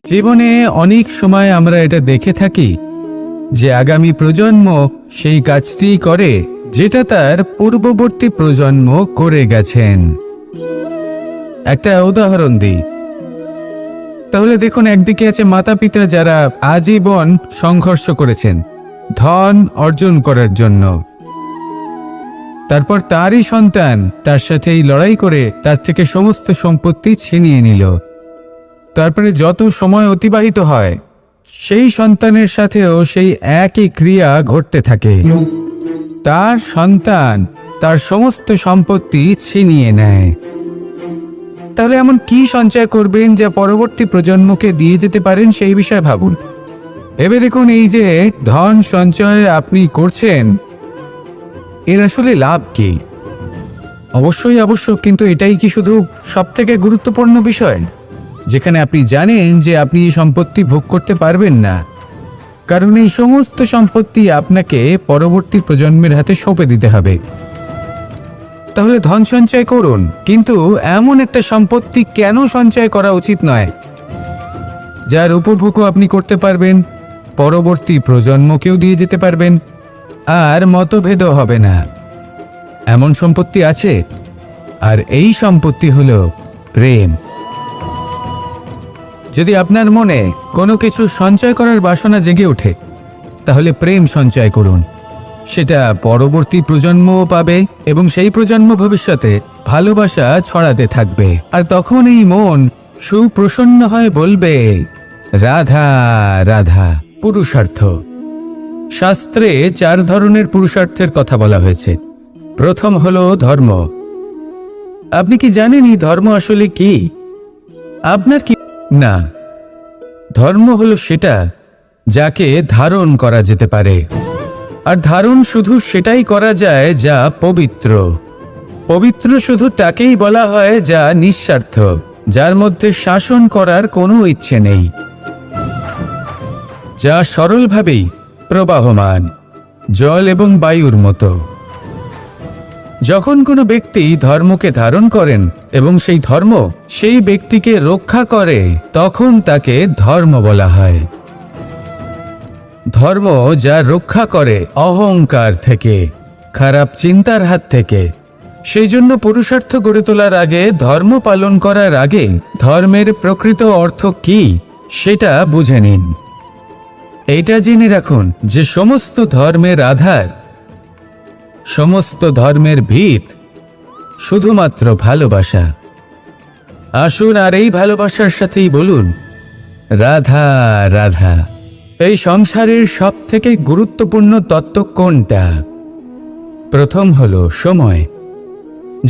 জীবনে অনেক সময় আমরা এটা দেখে থাকি যে আগামী প্রজন্ম সেই কাজটি করে যেটা তার পূর্ববর্তী প্রজন্ম করে গেছেন। একটা উদাহরণ দিই, তাহলে দেখুন, একদিকে আছে মাতা পিতা যারা আজীবন সংঘর্ষ করেছেন ধন অর্জন করার জন্য। তারপর তারই সন্তান তার সাথে এই লড়াই করে তার থেকে সমস্ত সম্পত্তি ছিনিয়ে নিল। তারপরে যত সময় অতিবাহিত হয় সেই সন্তানের সাথেও সেই একই ক্রিয়া ঘটতে থাকে। তার সন্তান তার সমস্ত সম্পত্তি ছিনিয়ে নেয়। তাহলে এমন কি সঞ্চয় করবেন যা পরবর্তী প্রজন্মকে দিয়ে যেতে পারেন, সেই বিষয়ে ভাবুন। ভেবে দেখুন, এই যে ধন সঞ্চয় আপনি করছেন, এর আসলে লাভ কি? অবশ্যই আবশ্যক, কিন্তু এটাই কি শুধু সবথেকে গুরুত্বপূর্ণ বিষয়, যেখানে আপনি জানেন যে আপনি এই সম্পত্তি ভোগ করতে পারবেন না, কারণ এই সমস্ত সম্পত্তি আপনাকে পরবর্তী প্রজন্মের হাতে সঁপে দিতে হবে। তাহলে ধন সঞ্চয় করুন, কিন্তু এমন একটা সম্পত্তি কেন সঞ্চয় করা উচিত নয় যার উপভোগও আপনি করতে পারবেন, পরবর্তী প্রজন্মকেও দিয়ে যেতে পারবেন, আর মতভেদও হবে না। এমন সম্পত্তি আছে, আর এই সম্পত্তি হলো প্রেম। যদি আপনার মনে কোনো কিছু সঞ্চয় করার বাসনা জেগে ওঠে, তাহলে প্রেম সঞ্চয় করুন। সেটা পরবর্তী প্রজন্মও পাবে এবং সেই প্রজন্ম ভবিষ্যতে ভালোবাসা ছড়াতে থাকবে। আর তখন এই মন সুপ্রসন্ন হয়ে বলবে, রাধা রাধা। পুরুষার্থ। শাস্ত্রে 4 ধরনের পুরুষার্থের কথা বলা হয়েছে। প্রথম হলো ধর্ম। আপনি কি জানেন এই ধর্ম আসলে কি? আপনার কি না, ধর্ম হলো সেটা যাকে ধারণ করা যেতে পারে, আর ধারণ শুধু সেটাই করা যায় যা পবিত্র। পবিত্র শুধু তাকেই বলা হয় যা নিঃস্বার্থ, যার মধ্যে শাসন করার কোনো ইচ্ছে নেই, যা সরলভাবেই প্রবাহমান, জল এবং বায়ুর মতো। যখন কোনো ব্যক্তি ধর্মকে ধারণ করেন এবং সেই ধর্ম সেই ব্যক্তিকে রক্ষা করে, তখন তাকে ধর্ম বলা হয়। ধর্ম যা রক্ষা করে অহংকার থেকে, খারাপ চিন্তার হাত থেকে। সেই জন্য পুরুষার্থ গড়ে তোলার আগে, ধর্ম পালন করার আগে ধর্মের প্রকৃত অর্থ কি সেটা বুঝে নিন। এইটা জেনে রাখুন যে সমস্ত ধর্মের আধার, সমস্ত ধর্মের ভিত শুধুমাত্র ভালোবাসা। আসুন আর এই ভালোবাসার সাথেই বলুন, রাধা রাধা। এই সংসারের সব থেকে গুরুত্বপূর্ণ তত্ত্ব কোনটা? প্রথম হলো সময়।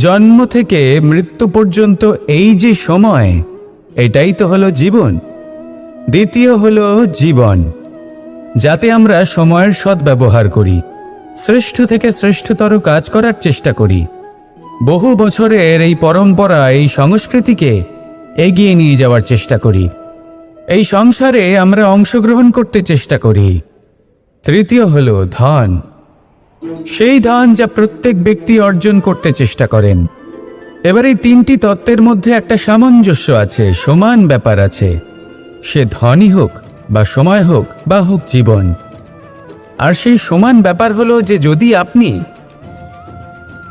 জন্ম থেকে মৃত্যু পর্যন্ত এই যে সময়, এটাই তো হলো জীবন। দ্বিতীয় হলো জীবন, যাতে আমরা সময়ের সদ্ব্যবহার করি, শ্রেষ্ঠ থেকে শ্রেষ্ঠতর কাজ করার চেষ্টা করি। বহু বছরের এই পরম্পরা, এই সংস্কৃতিকে এগিয়ে নিয়ে যাওয়ার চেষ্টা করি। এই সংসারে আমরা অংশগ্রহণ করতে চেষ্টা করি। তৃতীয় হলো ধন। সেই ধন যা প্রত্যেক ব্যক্তি অর্জন করতে চেষ্টা করেন। এবার এই 3টি তত্ত্বের মধ্যে একটা সামঞ্জস্য আছে, সমান ব্যাপার আছে। সে ধনই হোক বা সময় হোক বা হোক জীবন। আর সেই সমান ব্যাপার হলো যে যদি আপনি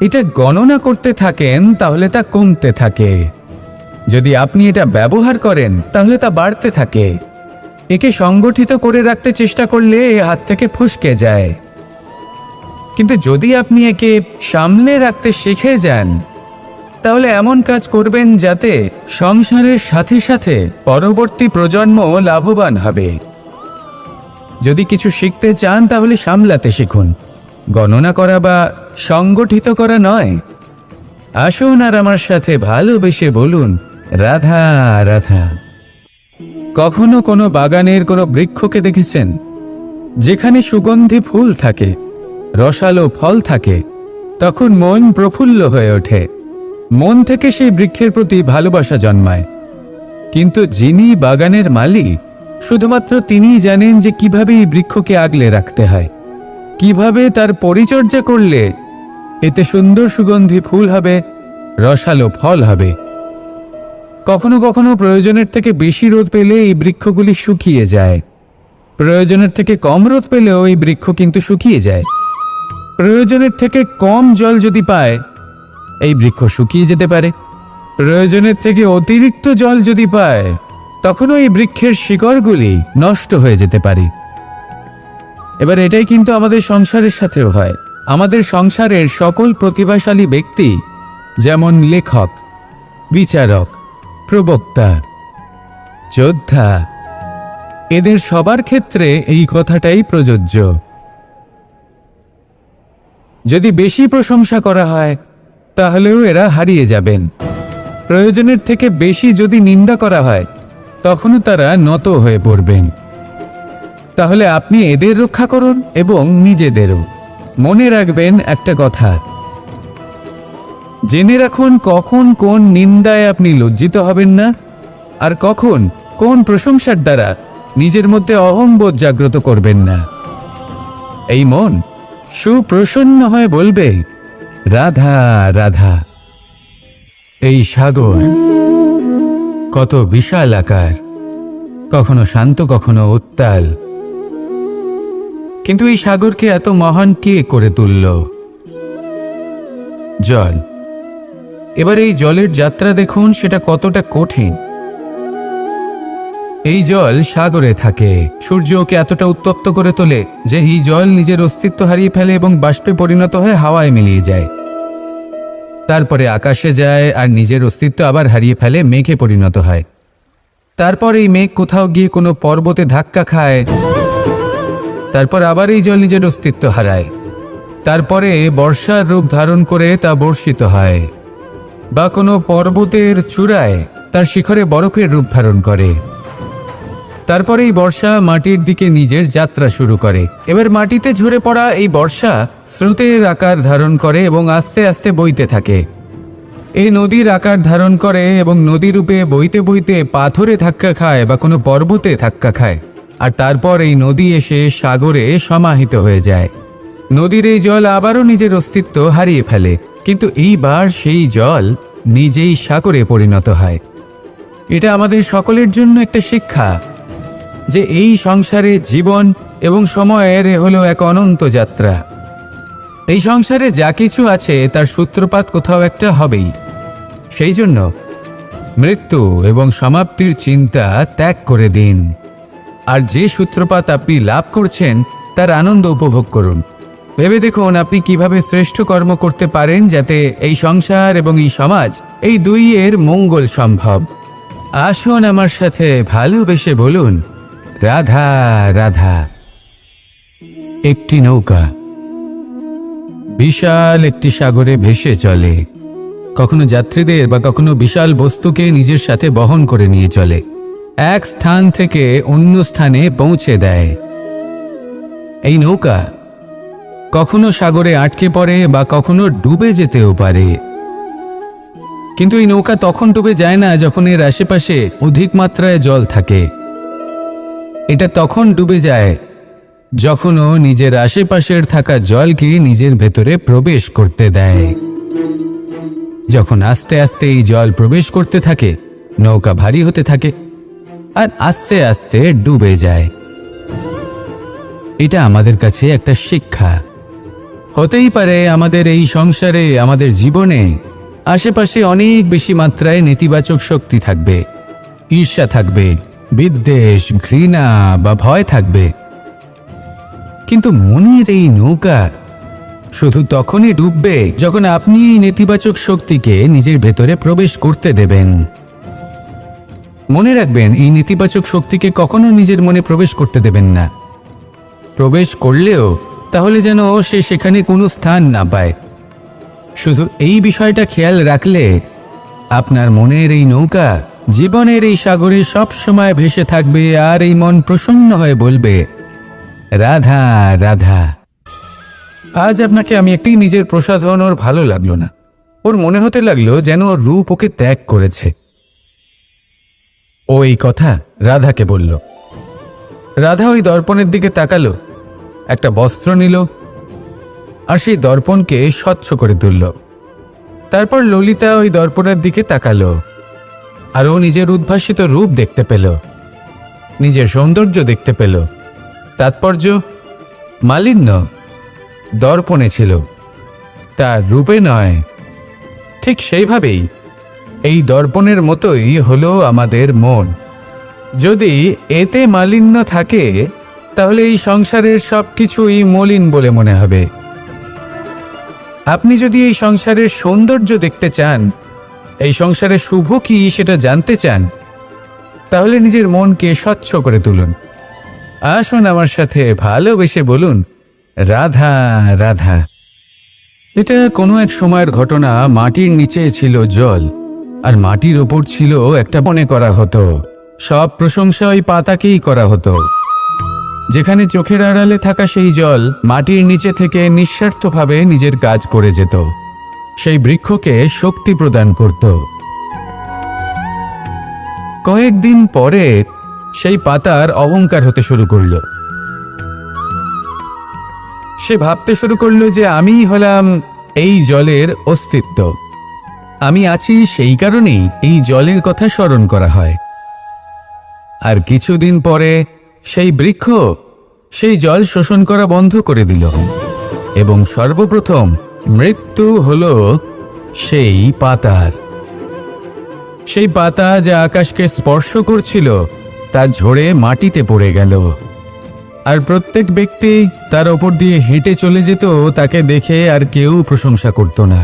এটা গণনা করতে থাকেন, তাহলে তা কমতে থাকে। যদি আপনি এটা ব্যবহার করেন, তাহলে তা বাড়তে থাকে। একে সংগঠিত করে রাখতে চেষ্টা করলে এ হাত থেকে ফসকে যায়। কিন্তু যদি আপনি একে সামলে রাখতে শিখে যান, তাহলে এমন কাজ করবেন যাতে সংসারের সাথে সাথে পরবর্তী প্রজন্ম লাভবান হবে। যদি কিছু শিখতে চান, তাহলে সামলাতে শিখুন, গণনা করা বা সংগঠিত করা নয়। আসুন আর আমার সাথে ভালোবেসে বলুন, রাধা রাধা। কখনো কোনো বাগানের কোনো বৃক্ষকে দেখেছেন যেখানে সুগন্ধি ফুল থাকে, রসালো ফল থাকে? তখন মন প্রফুল্ল হয়ে ওঠে, মন থেকে সেই বৃক্ষের প্রতি ভালোবাসা জন্মায়। কিন্তু যিনি বাগানের মালিক, শুধুমাত্র তিনিই জানেন যে কিভাবে এই বৃক্ষকে আগলে রাখতে হয়, কিভাবে তার পরিচর্যা করলে এতে সুন্দর সুগন্ধি ফুল হবে, রসালো ফল হবে। কখনো কখনো প্রয়োজনের থেকে বেশি রোদ পেলে এই বৃক্ষগুলি শুকিয়ে যায়, প্রয়োজনের থেকে কম রোদ পেলেও এই বৃক্ষ কিন্তু শুকিয়ে যায়। প্রয়োজনের থেকে কম জল যদি পায়, এই বৃক্ষ শুকিয়ে যেতে পারে। প্রয়োজনের থেকে অতিরিক্ত জল যদি পায়, তখনও এই বৃক্ষের শিকড়গুলি নষ্ট হয়ে যেতে পারে। এবার এটাই কিন্তু আমাদের সংসারের সাথেও হয়। আমাদের সংসারের সকল প্রতিভাশালী ব্যক্তি, যেমন লেখক, বিচারক, প্রবক্তা, যোদ্ধা, এদের সবার ক্ষেত্রে এই কথাটাই প্রযোজ্য। যদি বেশি প্রশংসা করা হয়, তাহলেও এরা হারিয়ে যাবেন। প্রয়োজনের থেকে বেশি যদি নিন্দা করা হয়, তখনও তারা নত হয়ে পড়বেন। তাহলে আপনি এদের রক্ষা করুন এবং নিজেদেরও। মনে রাখবেন একটা কথা, জেনে রাখুন কখন কোন নিন্দায় আপনি লজ্জিত হবেন না, আর কখন কোন প্রশংসার দ্বারা নিজের মধ্যে অহংবোধ জাগ্রত করবেন না। এই মন সুপ্রসন্ন হয়ে বলবে, রাধা রাধা। এই সাগর কত বিশাল আকার, কখনো শান্ত কখনো উত্তাল, কিন্তু এই সাগরকে এত মহান কে করে তুলল? জল। এবার এই জলের যাত্রা দেখুন, সেটা কতটা কঠিন। এই জল সাগরে থাকে, সূর্য ওকে এতটা উত্তপ্ত করে তোলে যে এই জল নিজের অস্তিত্ব হারিয়ে ফেলে এবং বাষ্পে পরিণত হয়ে হাওয়ায় মিলিয়ে যায়। তারপরে আকাশে যায় আর নিজের অস্তিত্ব আবার হারিয়ে ফেলে, মেঘে পরিণত হয়। তারপর এই মেঘ কোথাও গিয়ে কোনো পর্বতে ধাক্কা খায়, তারপর আবার এই জল নিজের অস্তিত্ব হারায়। তারপরে বর্ষার রূপ ধারণ করে তা বর্ষিত হয়, বা কোনো পর্বতের চূড়ায় তার শিখরে বরফের রূপ ধারণ করে। তারপরে এই বর্ষা মাটির দিকে নিজের যাত্রা শুরু করে। এবার মাটিতে ঝরে পড়া এই বর্ষা স্রোতের আকার ধারণ করে এবং আস্তে আস্তে বইতে থাকে। এই নদীর আকার ধারণ করে এবং নদী রূপে বইতে বইতে পাথরে ধাক্কা খায় বা কোনো পর্বতে ধাক্কা খায়, আর তারপর এই নদী এসে সাগরে সমাহিত হয়ে যায়। নদীর এই জল আবারও নিজের অস্তিত্ব হারিয়ে ফেলে, কিন্তু এইবার সেই জল নিজেই সাগরে পরিণত হয়। এটা আমাদের সকলের জন্য একটা শিক্ষা যে এই সংসারে জীবন এবং সময়ের হলো এক অনন্ত যাত্রা। এই সংসারে যা কিছু আছে তার সূত্রপাত কোথাও একটা হবেই। সেই জন্য মৃত্যু এবং সমাপ্তির চিন্তা ত্যাগ করে দিন, আর যে সূত্রপাত আপনি লাভ করছেন তার আনন্দ উপভোগ করুন। ভেবে দেখুন আপনি কিভাবে শ্রেষ্ঠ কর্ম করতে পারেন যাতে এই সংসার এবং এই সমাজ, এই দুইয়ের মঙ্গল সম্ভব। আসুন আমার সাথে ভালোবেসে বলুন, রাধা রাধা। একটি নৌকা বিশাল একটি সাগরে ভেসে চলে, কখনো যাত্রীদের বা কখনো বিশাল বস্তুকে নিজের সাথে বহন করে নিয়ে চলে, এক স্থান থেকে অন্য স্থানে পৌঁছে দেয়। এই নৌকা কখনো সাগরে আটকে পড়ে বা কখনো ডুবে যেতেও পারে, কিন্তু এই নৌকা তখন ডুবে যায় না যখন এর আশেপাশে অধিক মাত্রায় জল থাকে। এটা তখন ডুবে যায় যখনও নিজের আশেপাশের থাকা জলকে নিজের ভেতরে প্রবেশ করতে দেয়। যখন আস্তে আস্তে এই জল প্রবেশ করতে থাকে, নৌকা ভারী হতে থাকে আর আস্তে আস্তে ডুবে যায়। এটা আমাদের কাছে একটা শিক্ষা। হতেই পারে আমাদের এই সংসারে, আমাদের জীবনে আশেপাশে অনেক বেশি মাত্রায় নেতিবাচক শক্তি থাকবে, ঈর্ষা থাকবে, বিদ্বেষ, ঘৃণা বা ভয় থাকবে, কিন্তু মনের এই নৌকা শুধু তখনই ডুববে যখন আপনি এই নেতিবাচক শক্তিকে নিজের ভেতরে প্রবেশ করতে দেবেন। মনে রাখবেন, এই নেতিবাচক শক্তিকে কখনো নিজের মনে প্রবেশ করতে দেবেন না। প্রবেশ করলেও তাহলে যেন সে সেখানে কোনো স্থান না পায়। শুধু এই বিষয়টা খেয়াল রাখলে আপনার মনের এই নৌকা জীবনের এই সাগরে সব সময় ভেসে থাকবে, আর এই মন প্রসন্ন হয়ে বলবে, রাধা রাধা। আজ আপনাকে আমি একটি নিজের প্রসাধন ওর ভালো লাগলো না। ওর মনে হতে লাগলো যেন ওর রূপ ওকে ত্যাগ করেছে। ও এই কথা রাধাকে বলল। রাধা ওই দর্পণের দিকে তাকালো, একটা বস্ত্র নিল আর সেই দর্পণকে স্বচ্ছ করে তুলল। তারপর ললিতা ওই দর্পণের দিকে তাকালো আর ও নিজের উদ্ভাসিত রূপ দেখতে পেল, নিজের সৌন্দর্য দেখতে পেল। তাৎপর্য মালিন্য দর্পণে ছিল, তার রূপে নয়। ঠিক সেইভাবেই এই দর্পণের মতোই হলো আমাদের মন। যদি এতে মালিন্য থাকে তাহলে এই সংসারের সব কিছুই মলিন বলে মনে হবে। আপনি যদি এই সংসারের সৌন্দর্য দেখতে চান, এই সংসারের শুভ কি সেটা জানতে চান, তাহলে নিজের মনকে স্বচ্ছ করে তুলুন। আসুন আমার সাথে ভালোবেসে বলুন, রাধা রাধা। এটা কোনো এক সময়ের ঘটনা। মাটির নিচে ছিল জল, আর মাটির ওপর ছিল একটা মনে করা হতো। সব প্রশংসা ওই পাতাকেই করা হতো। যেখানে চোখের আড়ালে থাকা সেই জল মাটির নিচে থেকে নিঃস্বার্থভাবে নিজের কাজ করে যেত, সেই বৃক্ষকে শক্তি প্রদান করত। কয়েকদিন পরে সেই পাতার অহংকার হতে শুরু করল। সে ভাবতে শুরু করলো যে আমিই হলাম এই জলের অস্তিত্ব, আমি আছি সেই কারণেই এই জলের কথা স্মরণ করা হয়। আর কিছুদিন পরে সেই বৃক্ষ সেই জল শোষণ করা বন্ধ করে দিল, এবং সর্বপ্রথম মৃত্যু হলো সেই পাতার। সেই পাতা যা আকাশকে স্পর্শ করছিল তা ঝরে মাটিতে পড়ে গেল। আর প্রত্যেক ব্যক্তি তার ওপর দিয়ে হেঁটে চলে যেত, তাকে দেখে আর কেউ প্রশংসা করত না।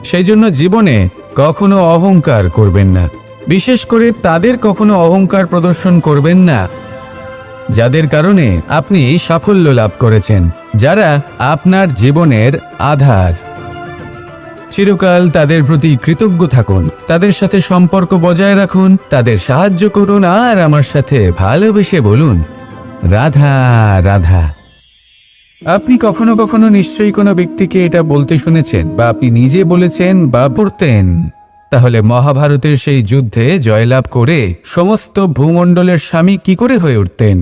সেই জন্য জীবনে কখনো অহংকার করবেন না। বিশেষ করে তাদের কখনো অহংকার প্রদর্শন করবেন না যাদের কারণে আপনি সাফল্য লাভ করেছেন, যারা আপনার জীবনের আধার। চিরকাল তাদের প্রতি কৃতজ্ঞ থাকুন, তাদের সাথে সম্পর্ক বজায় রাখুন, তাদের সাহায্য করুন, আর আমার সাথে ভালোবেসে বলুন, রাধা রাধা। আপনি কখনো কখনো নিশ্চয়ই কোনো ব্যক্তিকে এটা বলতে শুনেছেন, বা আপনি নিজে বলেছেন বা পড়তেন। তাহলে মহাভারতের সেই যুদ্ধে জয়লাভ করে সমস্ত ভূমণ্ডলের স্বামী কি করে হয়ে উঠতেন?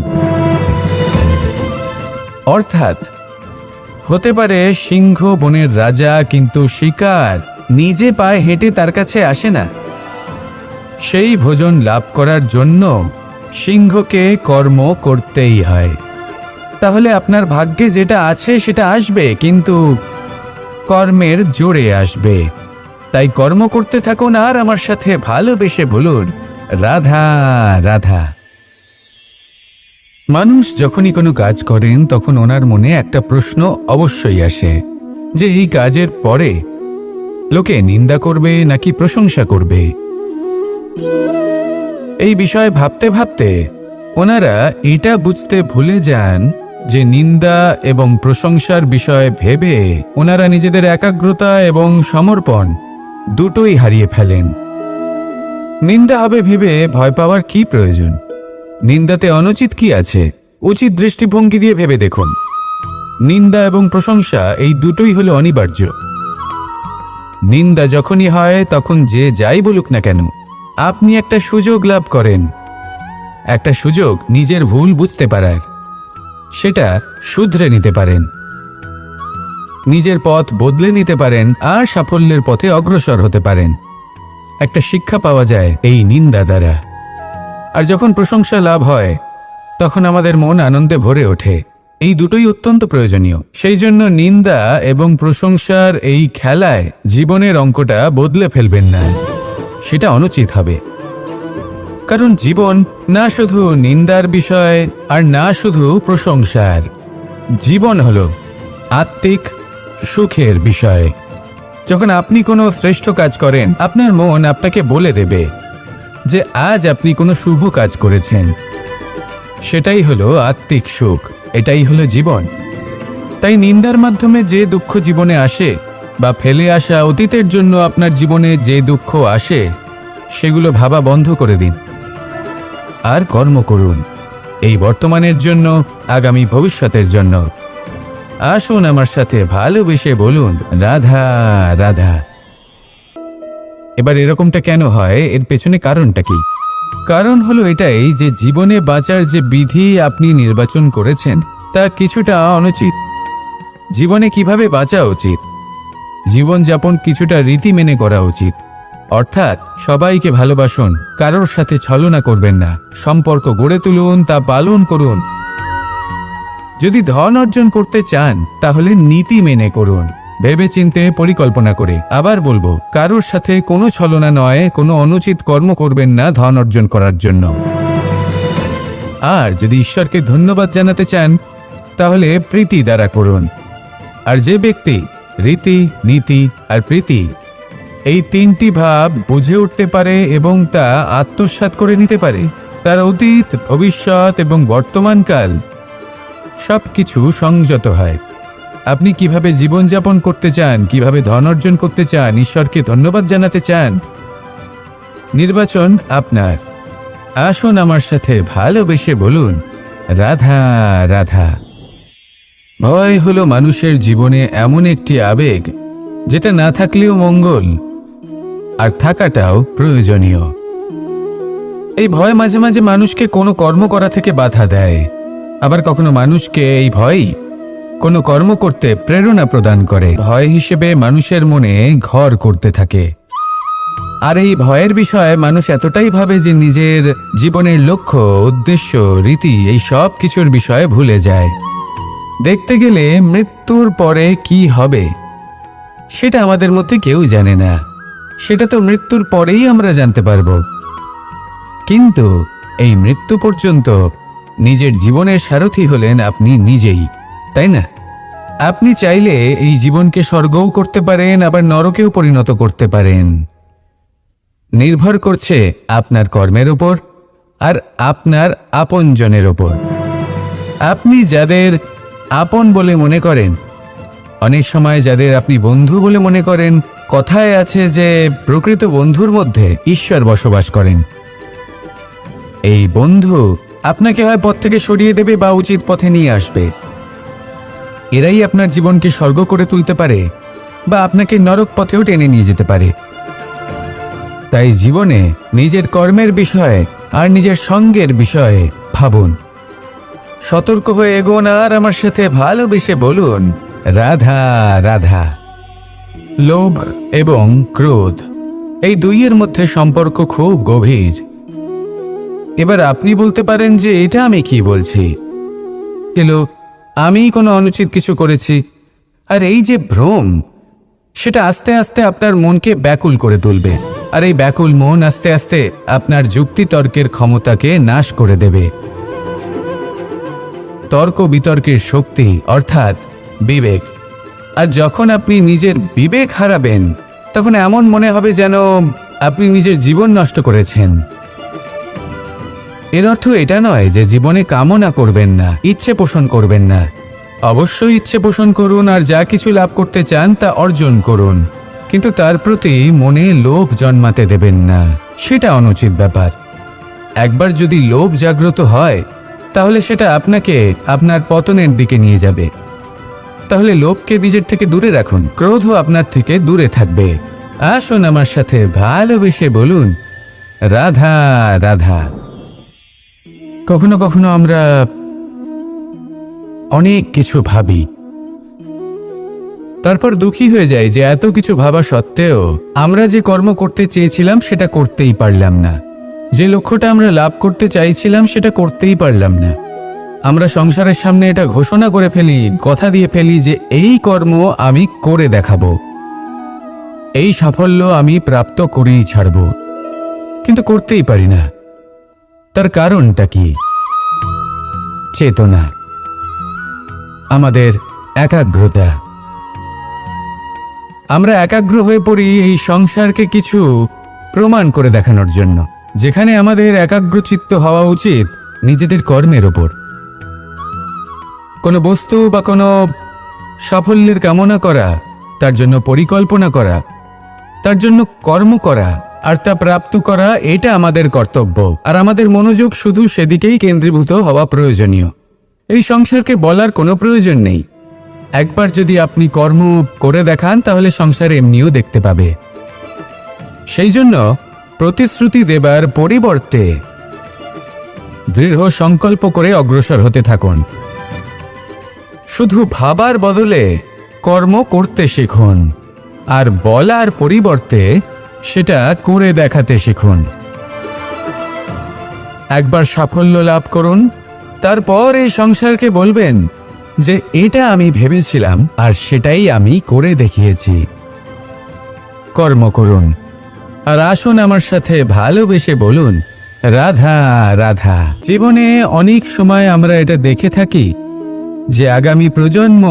অর্থাৎ হতে পারে সিংহ বনের রাজা, কিন্তু শিকার নিজে পায়ে হেঁটে তার কাছে আসে না। সেই ভোজন লাভ করার জন্য সিংহকে কর্ম করতেই হয়। তাহলে আপনার ভাগ্যে যেটা আছে সেটা আসবে, কিন্তু কর্মের জোরে আসবে। তাই কর্ম করতে থাকুন, আর আমার সাথে ভালোবেসে বলুন, রাধা রাধা। মানুষ যখনই কোনো কাজ করেন তখন ওনার মনে একটা প্রশ্ন অবশ্যই আসে যে এই কাজের পরে লোকে নিন্দা করবে নাকি প্রশংসা করবে। এই বিষয়ে ভাবতে ভাবতে ওনারা এটা বুঝতে ভুলে যান যে নিন্দা এবং প্রশংসার বিষয় ভেবে ওনারা নিজেদের একাগ্রতা এবং সমর্পণ দুটোই হারিয়ে ফেলেন। নিন্দা হবে ভেবে ভয় পাওয়ার কি প্রয়োজন? নিন্দাতে অনুচিত কি আছে? উচিত দৃষ্টিভঙ্গি দিয়ে ভেবে দেখুন। নিন্দা এবং প্রশংসা এই দুটোই হলো অনিবার্য। নিন্দা যখনই হয় তখন যে যাই বলুক না কেন, আপনি একটা সুযোগ লাভ করেন, একটা সুযোগ নিজের ভুল বুঝতে পারার। সেটা শুধরে নিতে পারেন, নিজের পথ বদলে নিতে পারেন, আর সাফল্যের পথে অগ্রসর হতে পারেন। একটা শিক্ষা পাওয়া যায় এই নিন্দা দ্বারা। আর যখন প্রশংসা লাভ হয় তখন আমাদের মন আনন্দে ভরে ওঠে। এই দুটোই অত্যন্ত প্রয়োজনীয়। সেই জন্য নিন্দা এবং প্রশংসার এই খেলায় জীবনের অঙ্কটা বদলে ফেলবেন না, সেটা অনুচিত হবে। কারণ জীবন না শুধু নিন্দার বিষয় আর না শুধু প্রশংসার। জীবন হলো আত্মিক সুখের বিষয়। যখন আপনি কোনো শ্রেষ্ঠ কাজ করেন, আপনার মন আপনাকে বলে দেবে যে আজ আপনি কোনো শুভ কাজ করেছেন। সেটাই হলো আত্মিক সুখ, এটাই হলো জীবন। তাই নিন্দার মাধ্যমে যে দুঃখ জীবনে আসে, বা ফেলে আসা অতীতের জন্য আপনার জীবনে যে দুঃখ আসে, সেগুলো ভাবা বন্ধ করে দিন আর কর্ম করুন এই বর্তমানের জন্য, আগামী ভবিষ্যতের জন্য। আসুন আমার সাথে ভালোবেসে বলুন, রাধা রাধা। এবার এরকমটা কেন হয়, এর পেছনে কারণটা কি? কারণ হলো এটাই যে জীবনে বাঁচার যে বিধি আপনি নির্বাচন করেছেন তা কিছুটা অনুচিত। জীবনে কিভাবে বাঁচা উচিত, জীবনযাপন কিছুটা রীতি মেনে করা উচিত। অর্থাৎ সবাইকে ভালোবাসুন, কারোর সাথে ছলনা করবেন না, সম্পর্ক গড়ে তুলুন, তা পালন করুন। যদি ধন অর্জন করতে চান তাহলে নীতি মেনে করুন, ভেবেচিন্তে পরিকল্পনা করে। আবার বলবো, কারোর সাথে কোনো ছলনা নয়, কোনো অনুচিত কর্ম করবেন না ধন অর্জন করার জন্য। আর যদি ঈশ্বরকে ধন্যবাদ জানাতে চান তাহলে প্রীতি দ্বারা করুন। আর যে ব্যক্তি রীতি, নীতি আর প্রীতি এই তিনটি ভাব বুঝে উঠতে পারে এবং তা আত্মসাৎ করে নিতে পারে, তার অতীত, ভবিষ্যৎ এবং বর্তমানকাল সবকিছু সংযত হয়। আপনি কিভাবে জীবনযাপন করতে চান, কিভাবে ধন অর্জন করতে চান, ঈশ্বরকে ধন্যবাদ জানাতে চান, নির্বাচন আপনার। আসুন আমার সাথে ভালোবেসে বলুন, রাধা রাধা। ভয় হলো মানুষের জীবনে এমন একটি আবেগ যেটা না থাকলেও মঙ্গল, আর থাকাটাও প্রয়োজনীয়। এই ভয় মাঝে মাঝে মানুষকে কোনো কর্ম করা থেকে বাধা দেয়, আবার কখনো মানুষকে এই ভয় কোনো কর্ম করতে প্রেরণা প্রদান করে। ভয় হিসেবে মানুষের মনে ঘর করতে থাকে। আর এই ভয়ের বিষয়ে মানুষ এতটাই ভাবে যে নিজের জীবনের লক্ষ্য, উদ্দেশ্য, রীতি এই সব কিছুর বিষয়ে ভুলে যায়। দেখতে গেলে মৃত্যুর পরে কি হবে সেটা আমাদের মধ্যে কেউ জানে না, সেটা তো মৃত্যুর পরেই আমরা জানতে পারব। কিন্তু এই মৃত্যু পর্যন্ত নিজের জীবনের সারথি হলেন আপনি নিজেই, তাই না? আপনি চাইলে এই জীবনকে স্বর্গও করতে পারেন, আবার নরকেও পরিণত করতে পারেন। নির্ভর করছে আপনার কর্মের ওপর আর আপনার আপনজনের ওপর। আপনি যাদের আপন বলে মনে করেন, অনেক সময় যাদের আপনি বন্ধু বলে মনে করেন, কথায় আছে যে প্রকৃত বন্ধুর মধ্যে ঈশ্বর বসবাস করেন। এই বন্ধু আপনাকে হয় পথ থেকে সরিয়ে দেবে বা উচিত পথে নিয়ে আসবে। এরাই আপনার জীবনকে স্বর্গ করে তুলতে পারে বা আপনাকে নরক পথেও টেনে নিয়ে যেতে পারে। তাই জীবনে নিজের কর্মের বিষয়ে আর নিজের সঙ্গের বিষয়ে ভাবুন, সতর্ক হয়ে এগোন, আর আমার সাথে ভালোবেসে বলুন, রাধা রাধা। লোভ এবং ক্রোধ এই দুইয়ের মধ্যে সম্পর্ক খুব গভীর। এবার আপনি বলতে পারেন যে এটা আমি কি বলছি, আমি কোনো অনুচিত কিছু করেছি। আর এই যে ভ্রম, সেটা আস্তে আস্তে আপনার মনকে ব্যাকুল করে তুলবে, আর এই ব্যাকুল মন আস্তে আস্তে আপনার যুক্তি তর্কের ক্ষমতাকে নাশ করে দেবে। তর্ক বিতর্কের শক্তি অর্থাৎ বিবেক। আর যখন আপনি নিজের বিবেক হারাবেন তখন এমন মনে হবে যেন আপনি নিজের জীবন নষ্ট করেছেন। এর অর্থ এটা নয় যে জীবনে কামনা করবেন না, ইচ্ছে পোষণ করবেন না। অবশ্যই ইচ্ছে পোষণ করুন, আর যা কিছু লাভ করতে চান তা অর্জন করুন, কিন্তু তার প্রতি মনে লোভ জন্মাতে দেবেন না, সেটা অনুচিত ব্যাপার। একবার যদি লোভ জাগ্রত হয় তাহলে সেটা আপনাকে আপনার পতনের দিকে নিয়ে যাবে। তাহলে লোভকে নিজের থেকে দূরে রাখুন, ক্রোধও আপনার থেকে দূরে থাকবে। আসুন আমার সাথে ভালোবেসে বলুন, রাধা রাধা। কখনো কখনো আমরা অনেক কিছু ভাবি, তারপর দুঃখী হয়ে যাই যে এত কিছু ভাবা সত্ত্বেও আমরা যে কর্ম করতে চেয়েছিলাম সেটা করতেই পারলাম না, যে লক্ষ্যটা আমরা লাভ করতে চাইছিলাম সেটা করতেই পারলাম না। আমরা সংসারের সামনে এটা ঘোষণা করে ফেলি, কথা দিয়ে ফেলি যে এই কর্ম আমি করে দেখাবো, এই সাফল্য আমি প্রাপ্ত করেই ছাড়ব, কিন্তু করতেই পারি না। তার কারণটা কি? চেতনা, আমাদের একাগ্রতা। আমরা একাগ্র হয়ে পড়ি এই সংসারকে কিছু প্রমাণ করে দেখানোর জন্য, যেখানে আমাদের একাগ্রচিত্ত হওয়া উচিত নিজেদের কর্মের ওপর। কোনো বস্তু বা কোনো সাফল্যের কামনা করা, তার জন্য পরিকল্পনা করা, তার জন্য কর্ম করা আর তা প্রাপ্ত করা, এটা আমাদের কর্তব্য। আর আমাদের মনোযোগ শুধু সেদিকেই কেন্দ্রীভূত হওয়া প্রয়োজনীয়। এই সংসারকে বলার কোনো প্রয়োজন নেই। একবার যদি আপনি কর্ম করে দেখান তাহলে সংসার এমনিও দেখতে পাবে। সেই জন্য প্রতিশ্রুতি দেবার পরিবর্তে দৃঢ় সংকল্প করে অগ্রসর হতে থাকুন। শুধু ভাবার বদলে কর্ম করতে শিখুন, আর বলার পরিবর্তে সেটা করে দেখাতে শিখুন। একবার সাফল্য লাভ করুন, তারপর এই সংসারকে বলবেন যে এটা আমি ভেবেছিলাম আর সেটাই আমি করে দেখিয়েছি। কর্ম করুন আর আসুন আমার সাথে ভালোবেসে বলুন, রাধা রাধা। জীবনে অনেক সময় আমরা এটা দেখে থাকি যে আগামী প্রজন্ম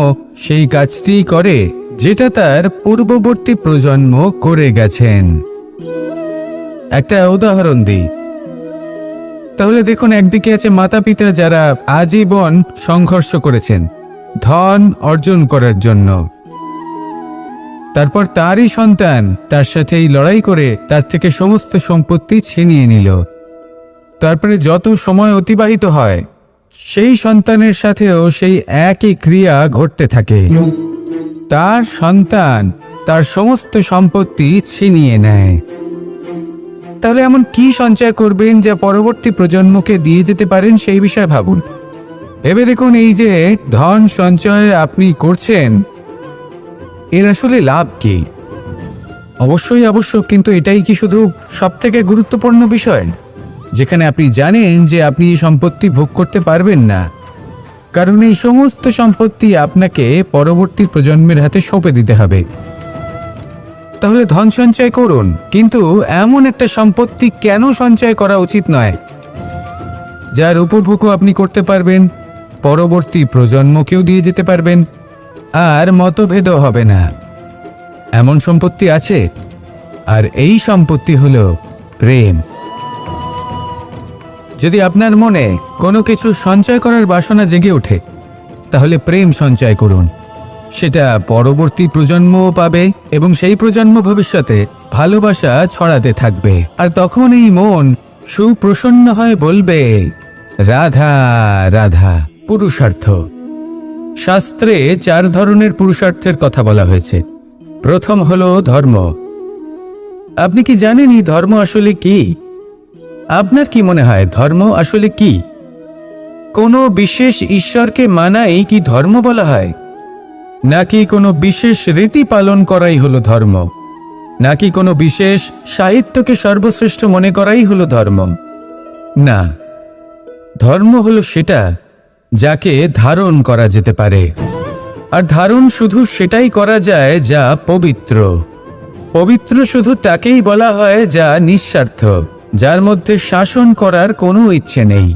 সেই কাজটি করে যেটা তার পূর্ববর্তী প্রজন্ম করে গেছেন। একটা উদাহরণ দিই, তাহলে দেখুন, একদিকে আছে মাতা পিতা যারা আজীবন সংঘর্ষ করেছেন ধন অর্জন করার জন্য। তারপর তারই সন্তান তার সাথে এই লড়াই করে তার থেকে সমস্ত সম্পত্তি ছিনিয়ে নিল। তারপরে যত সময় অতিবাহিত হয় সেই সন্তানের সাথেও সেই একই ক্রিয়া ঘটতে থাকে। তার সন্তান তার সমস্ত সম্পত্তি ছিনিয়ে নেয়। তাহলে এমন কি সঞ্চয় করবেন যা পরবর্তী প্রজন্মকে দিয়ে যেতে পারেন, সেই বিষয়ে ভাবুন। ভেবে দেখুন, এই যে ধন সঞ্চয় আপনি করছেন, এর আসলে লাভ কি? অবশ্যই আবশ্যক, কিন্তু এটাই কি শুধু সবথেকে গুরুত্বপূর্ণ বিষয়, যেখানে আপনি জানেন যে আপনি এই সম্পত্তি ভোগ করতে পারবেন না, কারণ এই সমস্ত সম্পত্তি আপনাকে পরবর্তী প্রজন্মের হাতে সঁপে দিতে হবে। তাহলে ধন সঞ্চয় করুন, কিন্তু এমন একটা সম্পত্তি কেন সঞ্চয় করা উচিত নয় যার উপভোগও আপনি করতে পারবেন, পরবর্তী প্রজন্মকেও দিয়ে যেতে পারবেন, আর মতভেদও হবে না। এমন সম্পত্তি আছে, আর এই সম্পত্তি হলো প্রেম। যদি আপনার মনে কোনো কিছু সঞ্চয় করার বাসনা জেগে ওঠে, তাহলে প্রেম সঞ্চয় করুন। সেটা পরবর্তী প্রজন্মও পাবে এবং সেই প্রজন্ম ভবিষ্যতে ভালোবাসা ছড়াতে থাকবে। আর তখন এই মন সুপ্রসন্ন হয়ে বলবে, রাধা রাধা। পুরুষার্থ। শাস্ত্রে 4 ধরনের পুরুষার্থের কথা বলা হয়েছে। প্রথম হলো ধর্ম। আপনি কি জানেন এই ধর্ম আসলে কি? আপনার কি মনে হয় ধর্ম আসলে কি? কোনো বিশেষ ঈশ্বরকে মানাই কি ধর্ম বলা হয়? নাকি কোনো বিশেষ রীতি পালন করাই হলো ধর্ম? নাকি কোনো বিশেষ সাহিত্যকে সর্বশ্রেষ্ঠ মনে করাই হলো ধর্ম? না, ধর্ম হলো সেটা যাকে ধারণ করা যেতে পারে। আর ধারণ শুধু সেটাই করা যায় যা পবিত্র। পবিত্র শুধু তাকেই বলা হয় যা নিঃস্বার্থ, যার মধ্যে শাসন করার কোনো ইচ্ছে নেই,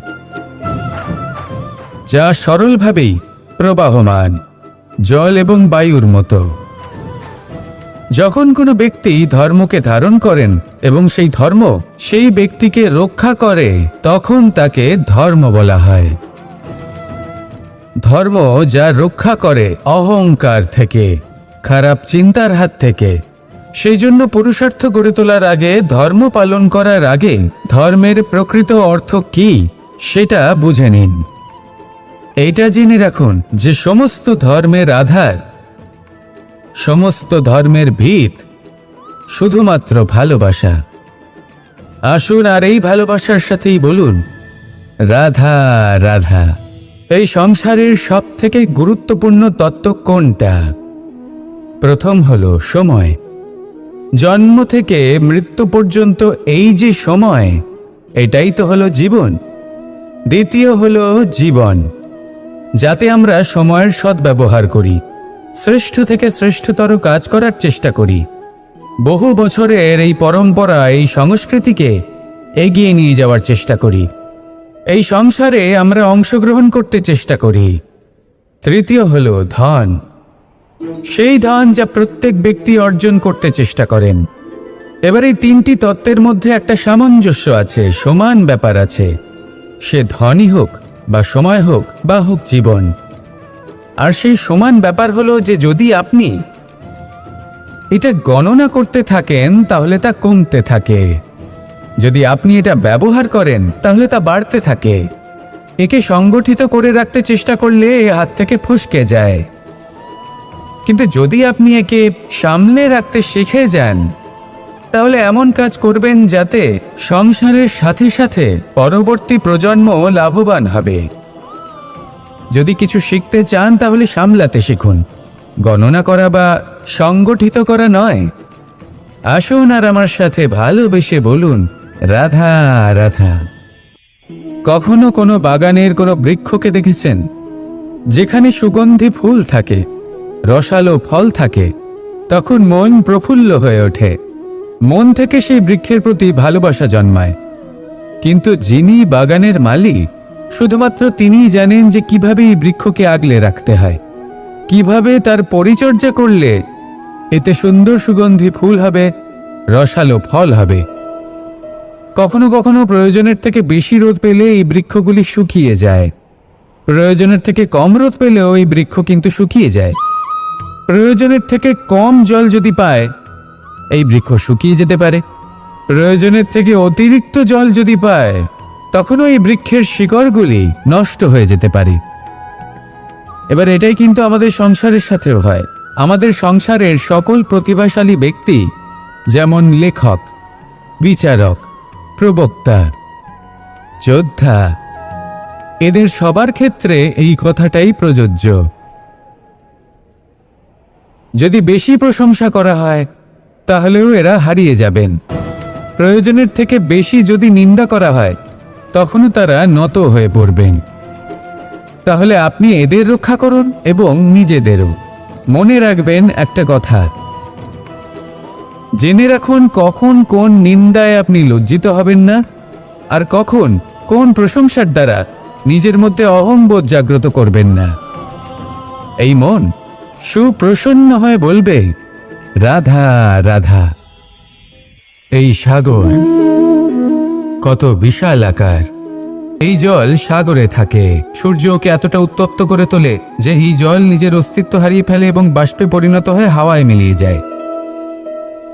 যা সরলভাবেই প্রবাহমান, জল এবং বায়ুর মতো। যখন কোনো ব্যক্তি ধর্মকে ধারণ করেন এবং সেই ধর্ম সেই ব্যক্তিকে রক্ষা করে, তখন তাকে ধর্ম বলা হয়। ধর্ম যা রক্ষা করে অহংকার থেকে, খারাপ চিন্তার হাত থেকে। সেই জন্য পুরুষার্থ গড়ে তোলার আগে, ধর্ম পালন করার আগে ধর্মের প্রকৃত অর্থ কি সেটা বুঝে নিন। এইটা জেনে রাখুন যে সমস্ত ধর্মের আধার, সমস্ত ধর্মের ভিত শুধুমাত্র ভালোবাসা। আসুন আর এই ভালোবাসার সাথেই বলুন, রাধা রাধা। এই সংসারের সবথেকে গুরুত্বপূর্ণ তত্ত্ব কোনটা? প্রথম হলো সময়। জন্ম থেকে মৃত্যু পর্যন্ত এই যে সময়, এটাই তো হলো জীবন। দ্বিতীয় হলো জীবন, যাতে আমরা সময়ের সদ্ব্যবহার করি, শ্রেষ্ঠ থেকে শ্রেষ্ঠতর কাজ করার চেষ্টা করি। বহু বছরের এই পরম্পরা, এই সংস্কৃতিকে এগিয়ে নিয়ে যাওয়ার চেষ্টা করি। এই সংসারে আমরা অংশগ্রহণ করতে চেষ্টা করি। তৃতীয় হলো ধন। সেই ধন যা প্রত্যেক ব্যক্তি অর্জন করতে চেষ্টা করেন। এবার এই 3টি তত্ত্বের মধ্যে একটা সামঞ্জস্য আছে, সমান ব্যাপার আছে। সে ধনই হোক বা সময় হোক বা হোক জীবন। আর সেই সমান ব্যাপার হলো যে যদি আপনি এটা গণনা করতে থাকেন তাহলে তা কমতে থাকে, যদি আপনি এটা ব্যবহার করেন তাহলে তা বাড়তে থাকে। একে সংগঠিত করে রাখতে চেষ্টা করলে এ হাত থেকে ফসকে যায়, কিন্তু যদি আপনি একে সামলে রাখতে শিখে যান তাহলে এমন কাজ করবেন যাতে সংসারের সাথে সাথে পরবর্তী প্রজন্ম লাভবান হবে। যদি কিছু শিখতে চান তাহলে সামলাতে শিখুন, গণনা করা বা সংগঠিত করা নয়। আসুন আর আমার সাথে ভালোবেসে বলুন, রাধা রাধা। কখনো কোনো বাগানের কোনো বৃক্ষকে দেখেছেন যেখানে সুগন্ধি ফুল থাকে, রসালো ফল থাকে? তখন মন প্রফুল্ল হয়ে ওঠে, মন থেকে সেই বৃক্ষের প্রতি ভালোবাসা জন্মায়। কিন্তু যিনি বাগানের মালিক, শুধুমাত্র তিনিই জানেন যে কিভাবে এই বৃক্ষকে আগলে রাখতে হয়, কিভাবে তার পরিচর্যা করলে এতে সুন্দর সুগন্ধি ফুল হবে, রসালো ফল হবে। কখনো কখনো প্রয়োজনের থেকে বেশি রোদ পেলে এই বৃক্ষগুলি শুকিয়ে যায়, প্রয়োজনের থেকে কম রোদ পেলেও এই বৃক্ষ কিন্তু শুকিয়ে যায়। প্রয়োজনের থেকে কম জল যদি পায়, এই বৃক্ষ শুকিয়ে যেতে পারে। প্রয়োজনের থেকে অতিরিক্ত জল যদি পায়, তখনও এই বৃক্ষের শিকড়গুলি নষ্ট হয়ে যেতে পারে। এবার এটাই কিন্তু আমাদের সংসারের সাথেও হয়। আমাদের সংসারের সকল প্রতিভাশালী ব্যক্তি, যেমন লেখক, বিচারক, প্রবক্তা, যোদ্ধা, এদের সবার ক্ষেত্রে এই কথাটাই প্রযোজ্য। যদি বেশি প্রশংসা করা হয়, তাহলেও এরা হারিয়ে যাবেন। প্রয়োজনের থেকে বেশি যদি নিন্দা করা হয়, তখনও তারা নত হয়ে পড়বেন। তাহলে আপনি এদের রক্ষা করুন এবং নিজেদেরও। মনে রাখবেন একটা কথা, জেনে রাখুন কখন কোন নিন্দায় আপনি লজ্জিত হবেন না, আর কখন কোন প্রশংসার দ্বারা নিজের মধ্যে অহংবোধ জাগ্রত করবেন না। এই মন সুপ্রসন্ন হয়ে বলবে, রাধা রাধা। এই সাগর কত বিশাল আকার। এই জল সাগরে থাকে। সূর্য ওকে এতটা উত্তপ্ত করে তোলে যে এই জল নিজের অস্তিত্ব হারিয়ে ফেলে এবং বাষ্পে পরিণত হয়ে হাওয়ায় মিলিয়ে যায়।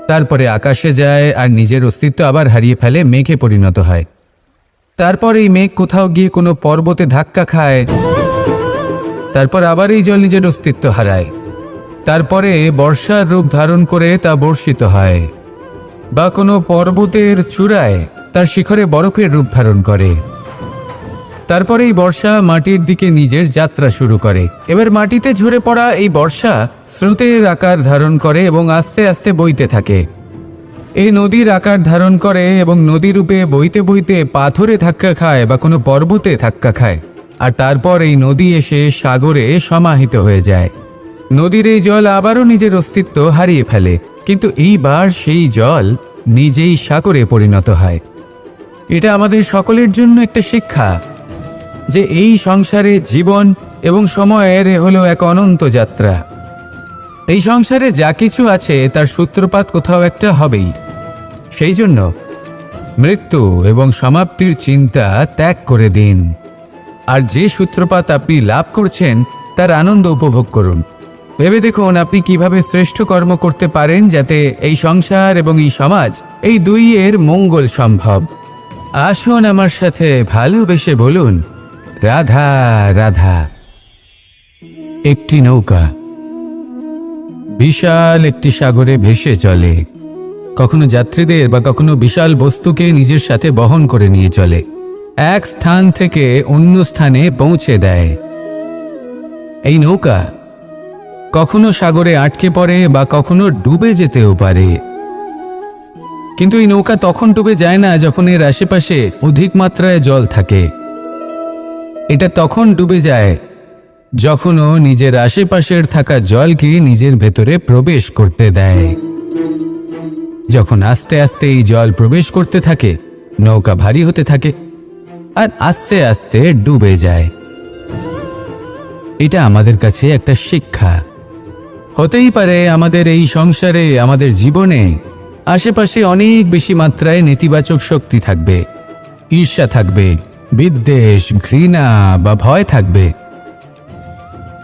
তারপরে আকাশে যায় আর নিজের অস্তিত্ব আবার হারিয়ে ফেলে, মেঘে পরিণত হয়। তারপর এই মেঘ কোথাও গিয়ে কোনো পর্বতে ধাক্কা খায়, তারপর আবার এই জল নিজের অস্তিত্ব হারায়। তারপরে বর্ষার রূপ ধারণ করে তা বর্ষিত হয়, বা কোনো পর্বতের চূড়ায় তার শিখরে বরফের রূপ ধারণ করে। তারপরে এই বর্ষা মাটির দিকে নিজের যাত্রা শুরু করে। এবার মাটিতে ঝরে পড়া এই বর্ষা স্রোতের আকার ধারণ করে এবং আস্তে আস্তে বইতে থাকে। এই নদীর আকার ধারণ করে এবং নদী রূপে বইতে বইতে পাথরে ধাক্কা খায় বা কোনো পর্বতে ধাক্কা খায়, আর তারপর এই নদী এসে সাগরে সমাহিত হয়ে যায়। নদীর এই জল আবারও নিজের অস্তিত্ব হারিয়ে ফেলে, কিন্তু এইবার সেই জল নিজেই সাগরে পরিণত হয়। এটা আমাদের সকলের জন্য একটা শিক্ষা যে এই সংসারে জীবন এবং সময়ের হলো এক অনন্ত যাত্রা। এই সংসারে যা কিছু আছে তার সূত্রপাত কোথাও একটা হবেই। সেই জন্য মৃত্যু এবং সমাপ্তির চিন্তা ত্যাগ করে দিন, আর যে সূত্রপাত আপনি লাভ করছেন তার আনন্দ উপভোগ করুন। ভেবে দেখুন আপনি কিভাবে শ্রেষ্ঠ কর্ম করতে পারেন যাতে এই সংসার এবং এই সমাজ, এই দুইয়ের মঙ্গল সম্ভব। আসুন আমার সাথে ভালোবেসে বলুন, রাধা রাধা। একটি নৌকা বিশাল একটি সাগরে ভেসে চলে, কখনো যাত্রীদের বা কখনো বিশাল বস্তুকে নিজের সাথে বহন করে নিয়ে চলে, এক স্থান থেকে অন্য স্থানে পৌঁছে দেয়। এই নৌকা কখনো সাগরে আটকে পড়ে বা কখনো ডুবে যেতেও পারে, কিন্তু এই নৌকা তখন ডুবে যায় না যখন এর আশেপাশে অধিক মাত্রায় জল থাকে। এটা তখন ডুবে যায় যখন ও নিজের আশেপাশের থাকা জলকে নিজের ভেতরে প্রবেশ করতে দেয়। যখন আস্তে আস্তে এই জল প্রবেশ করতে থাকে, নৌকা ভারী হতে থাকে আর আস্তে আস্তে ডুবে যায়। এটা আমাদের কাছে একটা শিক্ষা। হতেই পারে আমাদের এই সংসারে, আমাদের জীবনে আশেপাশে অনেক বেশি মাত্রায় নেতিবাচক শক্তি থাকবে, ঈর্ষা থাকবে, বিদ্বেষ, ঘৃণা বা ভয় থাকবে,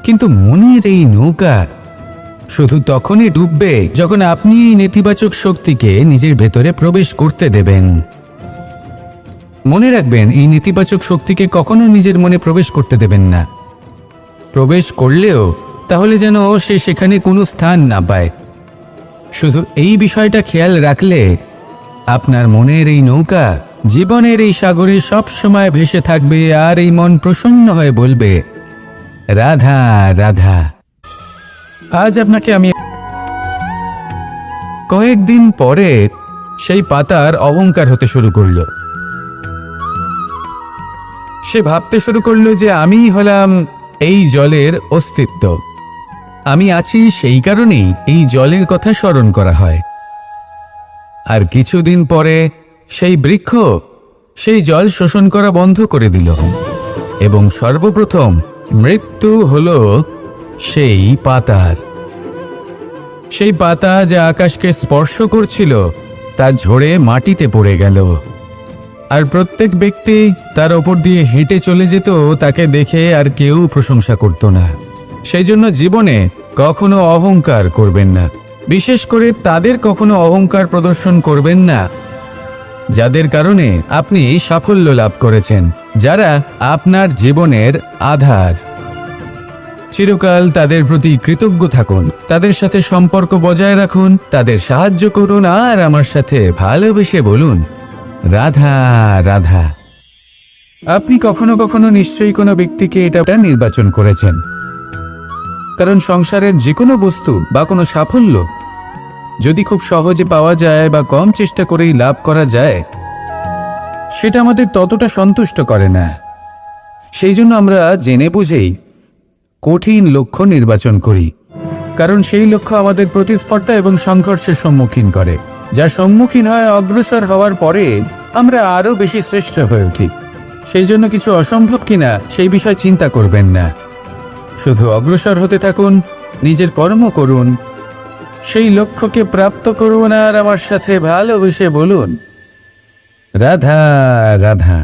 কিন্তু মনের এই নৌকা শুধু তখনই ডুববে যখন আপনি এই নেতিবাচক শক্তিকে নিজের ভেতরে প্রবেশ করতে দেবেন। মনে রাখবেন, এই নেতিবাচক শক্তিকে কখনো নিজের মনে প্রবেশ করতে দেবেন না। প্রবেশ করলেও তাহলে যেন সে সেখানে কোনো স্থান না পায়। শুধু এই বিষয়টা খেয়াল রাখলে আপনার মনের এই নৌকা জীবনের এই সাগরে সব সময় ভেসে থাকবে, আর এই মন প্রসন্ন হয়ে বলবে, রাধা রাধা। আজ আপনাকে আমি কয়েকদিন পরে সেই পাতার অহংকার হতে শুরু করলো। সে ভাবতে শুরু করলো যে আমিই হলাম এই জলের অস্তিত্ব, আমি আছি সেই কারণেই এই জলের কথা স্মরণ করা হয়। আর কিছুদিন পরে সেই বৃক্ষ সেই জল শোষণ করা বন্ধ করে দিল এবং সর্বপ্রথম মৃত্যু হলো সেই পাতার। সেই পাতা যা আকাশকে স্পর্শ করছিল তা ঝরে মাটিতে পড়ে গেল। আর প্রত্যেক ব্যক্তি তার ওপর দিয়ে হেঁটে চলে যেত, তাকে দেখে আর কেউ প্রশংসা করত না। সেই জন্য জীবনে কখনো অহংকার করবেন না, বিশেষ করে তাদের কখনো অহংকার প্রদর্শন করবেন না যাদের কারণে আপনি সাফল্য লাভ করেছেন, যারা আপনার জীবনের আধার। চিরকাল তাদের প্রতি কৃতজ্ঞ থাকুন, তাদের সাথে সম্পর্ক বজায় রাখুন, তাদের সাহায্য করুন আর আমার সাথে ভালোবেসে বলুন, রাধা রাধা। আপনি কখনো কখনো নিশ্চয়ই কোনো ব্যক্তিকে এটা নির্বাচন করেছেন, কারণ সংসারের যে কোনো বস্তু বা কোনো সাফল্য যদি খুব সহজে পাওয়া যায় বা কম চেষ্টা করেই লাভ করা যায়, সেটা আমাদের ততটা সন্তুষ্ট করে না। সেই জন্য আমরা জেনে বুঝেই কঠিন লক্ষ্য নির্বাচন করি, কারণ সেই লক্ষ্য আমাদের প্রতিস্পর্ধা এবং সংঘর্ষের সম্মুখীন করে, যার সম্মুখীন হয় অগ্রসর হওয়ার পরে আমরা আরও বেশি শ্রেষ্ঠ হয়ে উঠি। সেই জন্য কিছু অসম্ভব কিনা সেই বিষয় চিন্তা করবেন না, শুধু অগ্রসর হতে থাকুন, নিজের কর্ম করুন, সেই লক্ষ্যকে প্রাপ্ত করুন আর আমার সাথে ভালোবেসে বলুন, রাধা রাধা।